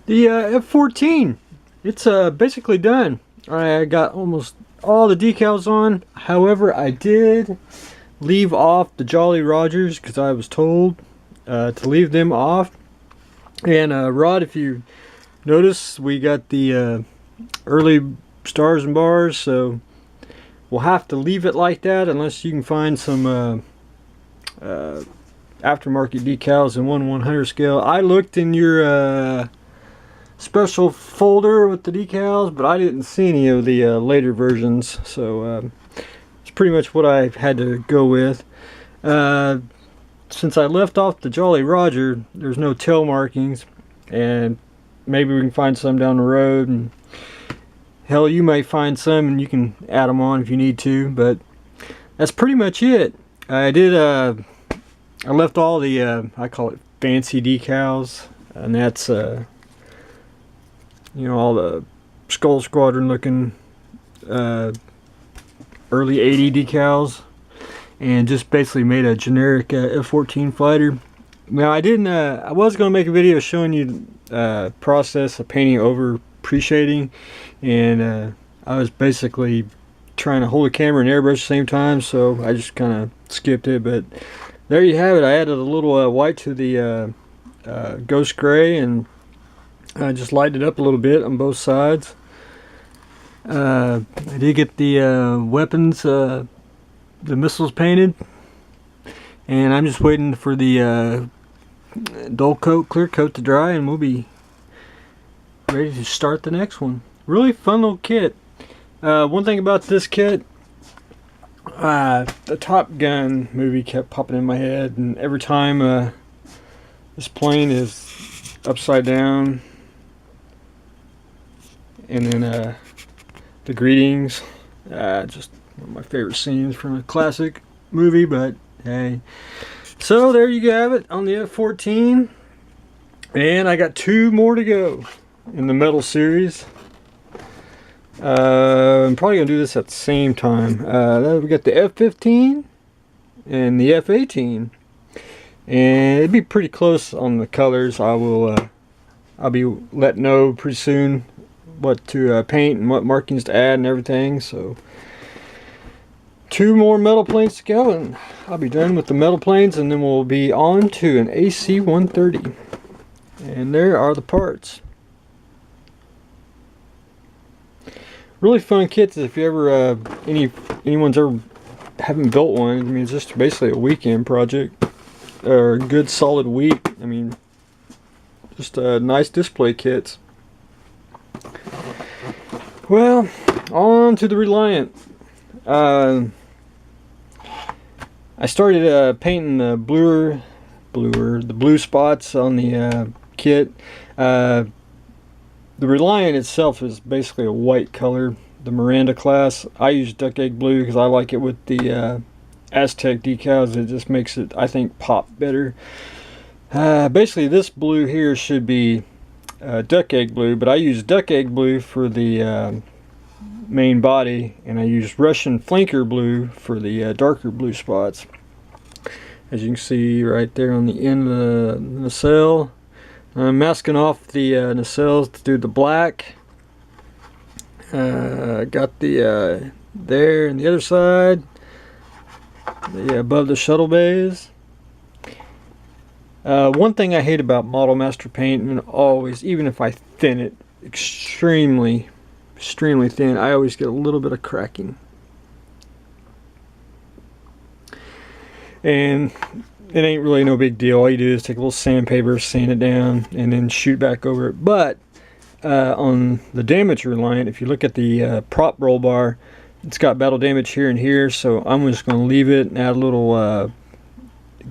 The F14, it's basically done. I got almost all the decals on. However, I did leave off the Jolly Rogers because I was told to leave them off. And Rod, if you notice, we got the early stars and bars, so we'll have to leave it like that unless you can find some aftermarket decals in 1/100 scale. I looked in your special folder with the decals, but I didn't see any of the later versions, so it's pretty much what I had to go with. Since I left off the Jolly Roger, there's no tail markings, and maybe we can find some down the road, and hell, you may find some and you can add them on if you need to, but that's pretty much it. I left all the I call it fancy decals, and that's you know, all the Skull Squadron looking early 80 decals, and just basically made a generic F-14 fighter. Now I was going to make a video showing you process of painting over pre-shading, and I was basically trying to hold the camera and airbrush at the same time, so I just kind of skipped it. But there you have it. I added a little white to the ghost gray, and I just lightened it up a little bit on both sides. I did get the weapons, the missiles painted, and I'm just waiting for the dull coat, clear coat to dry, and we'll be ready to start the next one. Really fun little kit. One thing about this kit, the Top Gun movie kept popping in my head, and every time this plane is upside down, and then the greetings, just one of my favorite scenes from a classic movie. But hey, so there you have it on the F-14, and I got 2 more to go in the metal series. I'm probably gonna do this at the same time. We got the F-15 and the F-18, and it'd be pretty close on the colors. I'll be letting know pretty soon what to paint and what markings to add and everything. So 2 more metal planes to go, and I'll be done with the metal planes, and then we'll be on to an AC-130. And there are the parts. Really fun kits. If you ever anyone's ever haven't built one, I mean, it's just basically a weekend project, or a good solid week. I mean, just nice display kits. Well, on to the Reliant. I started painting the blue spots on the kit. The Reliant itself is basically a white color. The Miranda class, I use duck egg blue because I like it with the Aztec decals. It just makes it, I think, pop better. Basically, this blue here should be duck egg blue, but I use duck egg blue for the main body, and I use Russian flanker blue for the darker blue spots. As you can see right there on the end of the nacelle, I'm masking off the nacelles to do the black. Got the there and the other side, above the shuttle bays. One thing I hate about Model Master Paint, and always, even if I thin it extremely thin, I always get a little bit of cracking. And it ain't really no big deal. All you do is take a little sandpaper, sand it down, and then shoot back over it. But on the damage Reliant, if you look at the prop roll bar, it's got battle damage here and here, so I'm just going to leave it and add a little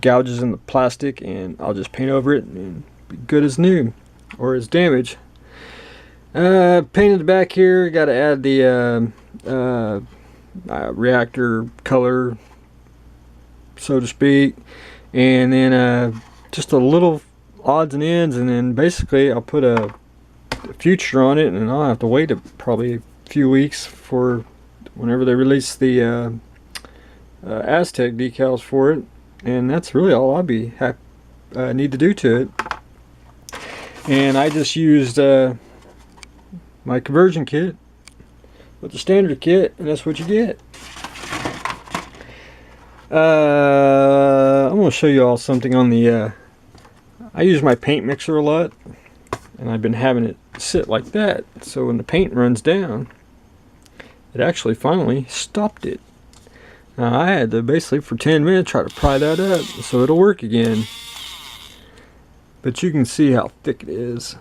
gouges in the plastic, and I'll just paint over it and be good as new, or as damaged. Painted the back here, got to add the reactor color, so to speak, and then just a little odds and ends, and then basically I'll put a future on it, and I'll have to wait probably a few weeks for whenever they release the Aztec decals for it, and that's really all I'll be need to do to it. And I just used my conversion kit with the standard kit, and that's what you get. I'm going to show you all something on the I use my paint mixer a lot, and I've been having it sit like that, so when the paint runs down, it actually finally stopped it. Now I had to basically for 10 minutes try to pry that up so it'll work again, but you can see how thick it is.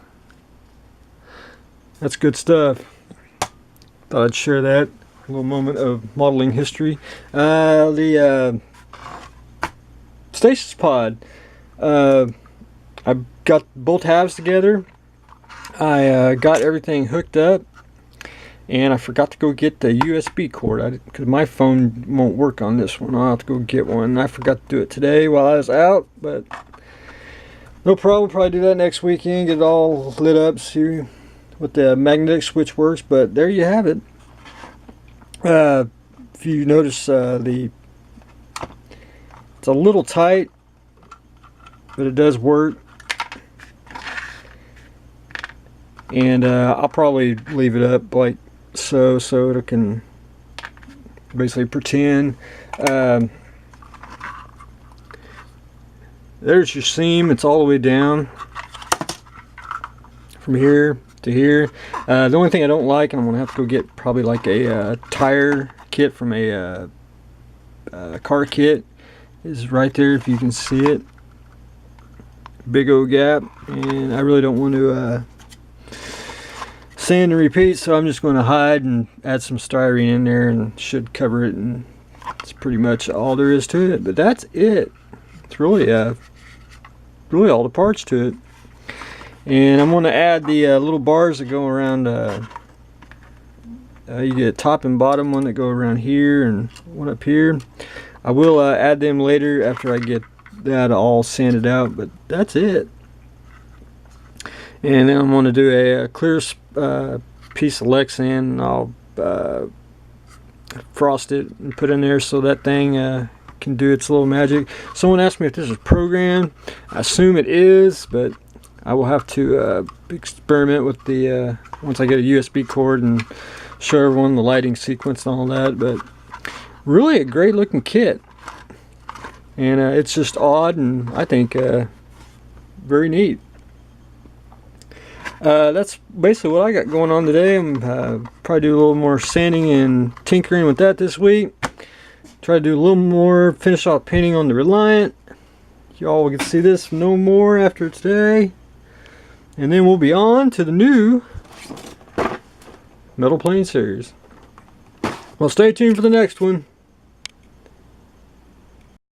That's good stuff. Thought I'd share that. A little moment of modeling history. The stasis pod. I got both halves together. I got everything hooked up, and I forgot to go get the USB cord because my phone won't work on this one. I'll have to go get one. I forgot to do it today while I was out, but no problem. Probably do that next weekend. Get it all lit up, see what the magnetic switch works. But there you have it. If you notice, it's a little tight, but it does work. And I'll probably leave it up like so it can basically pretend. There's your seam. It's all the way down from here to here. The only thing I don't like, and I'm gonna have to go get probably like a tire kit from a car kit, is right there, if you can see it. Big old gap, and I really don't want to sand and repeat, so I'm just going to hide and add some styrene in there, and should cover it, and that's pretty much all there is to it. But that's it. It's really really all the parts to it. And I'm going to add the little bars that go around. You get a top and bottom one that go around here and one up here. I will add them later after I get that all sanded out, but that's it. And then I'm going to do a clear piece of Lexan, and I'll frost it and put in there so that thing can do its little magic. Someone asked me if this is programmed. I assume it is, but I will have to experiment with the once I get a USB cord and show everyone the lighting sequence and all that. But really a great looking kit, and it's just odd, and I think very neat. That's basically what I got going on today. I'm probably do a little more sanding and tinkering with that this week. Try to do a little more finish off painting on the Reliant. Y'all will get to see this no more after today, and then we'll be on to the new metal plane series. Well, stay tuned for the next one.